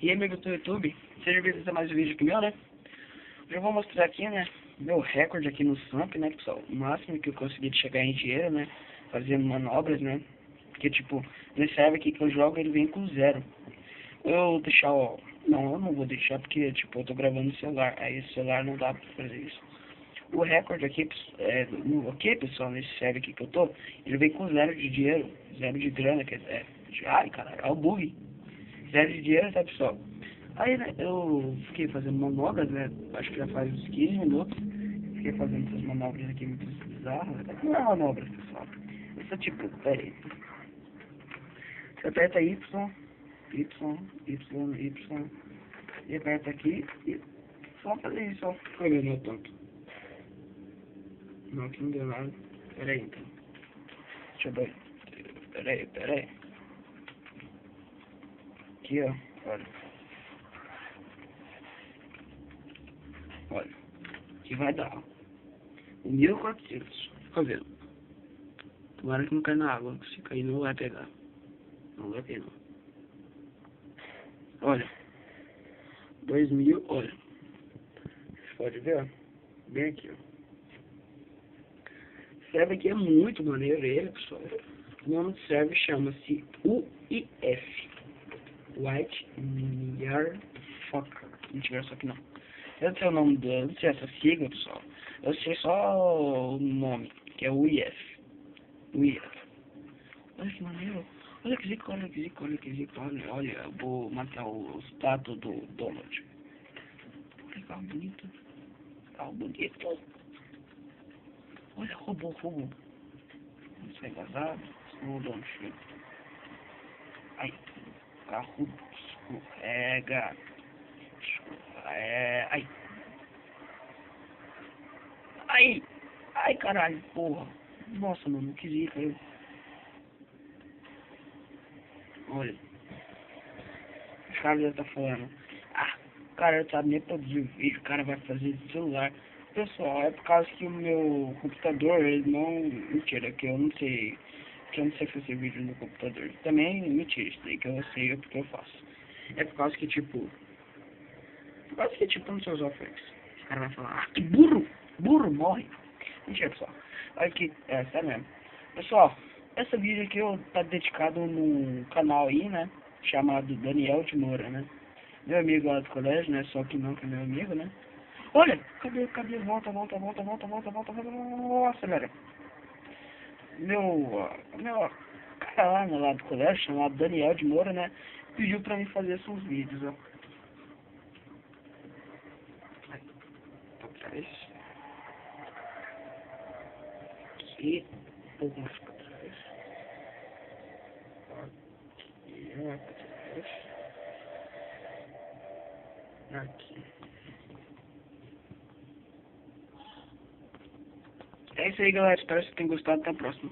E aí, amigo do YouTube, seja bem-vindo a mais um vídeo aqui meu, né? Hoje eu vou mostrar aqui, né, meu recorde aqui no Samp, né, pessoal? O máximo que eu consegui de chegar em dinheiro, né, fazendo manobras, né? Porque, tipo, nesse server aqui que eu jogo, ele vem com 0. Eu deixar, ó... Não, eu não vou deixar porque, tipo, eu tô gravando no celular. Aí o celular não dá pra fazer isso. O recorde aqui, pessoal, nesse server aqui que eu tô, ele vem com 0 de dinheiro, 0 de grana, quer dizer... Ai, caralho, é o bug. 0 de dinheiro, tá, pessoal? Aí, né, eu fiquei fazendo manobras, né, acho que já faz uns 15 minutos. Fiquei fazendo essas manobras aqui muito bizarras. Não é manobras, pessoal. Isso é tipo, peraí. Você aperta Y, Y, Y, Y, e aperta aqui, e só fazer isso, ó. Olha, não é tanto. Não, aqui não deu nada. Peraí, então. Deixa eu ver. Peraí. Aqui, ó, olha. Olha, que vai dar 1.400. Fica vendo. Tomara que não caia na água. Se cair não vai pegar. Não vai ter não. Olha. 2.000, olha. Você pode ver, ó. Bem aqui, ó. Esse server aqui é muito maneiro, ele, pessoal. O nome do server chama-se UIF. White Yard Fucker. Mentira, só que não. Eu não sei o nome dele, não sei essa sigla, pessoal. Eu sei só o nome, que é UIF. UIF. Olha que maneiro. Olha que zica, olha que zica, olha que zica. Olha, eu vou matar o status do Donald. Olha que carro bonito. Carro bonito. Olha, roubou. Não sai vazado, senão o dono chega. Ai, carro escorrega. Ai, caralho, porra. Nossa, mano, que zica. Olha, o cara já tá falando. Ah, o cara não sabe nem produzir vídeo, o cara vai fazer de celular. Pessoal, é por causa que o meu computador, ele não... Mentira, que eu não sei... Que eu não sei fazer vídeo no computador. Também, mentira, isso daí que eu sei é porque eu faço. É por causa que, tipo... Por causa que, tipo, no seus offerings. O cara vai falar, ah, que burro! Burro, morre! Mentira, pessoal. Olha aqui, sério mesmo. Pessoal, esse vídeo aqui tá dedicado num canal aí, né? Chamado Daniel de Moura, né? Meu amigo lá do colégio, né? Só que não que é meu amigo, né? Olha! Cadê? Volta. Acelera. Meu cara lá, né, lá do colégio, chamado Daniel de Moura, né? Pediu pra mim fazer esses vídeos, ó. Atrás. Aqui. Um pouco mais pra trás. Aqui, pra trás. Aqui. É isso aí, galera. Espero que vocês tenham gostado. Até a próxima.